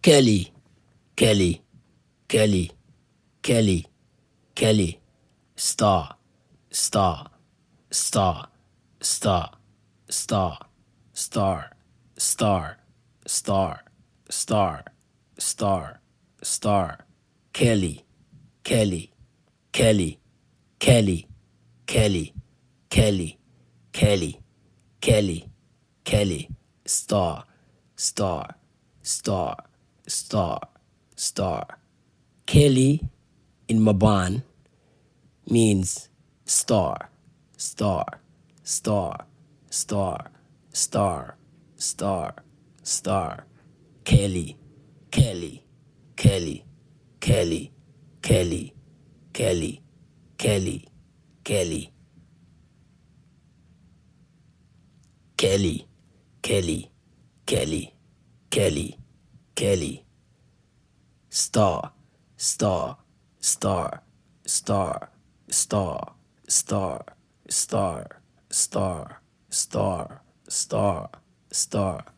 Kelly, Kelly, Kelly, Kelly, Kelly, star, star, star, star, star, star, star, star, star, star, star, Kelly, Kelly, Kelly, Kelly, Kelly, Kelly, Kelly, Kelly, Kelly, star, star, star, star, star. Kelly in Maban means star, star, star, star, star, star, star. Kelly, Kelly, Kelly, Kelly, Kelly, Kelly, Kelly, Kelly, Kelly, Kelly, Kelly, Kelly, Kelly, star, star, star, star, star, star, star, star, star, star, star.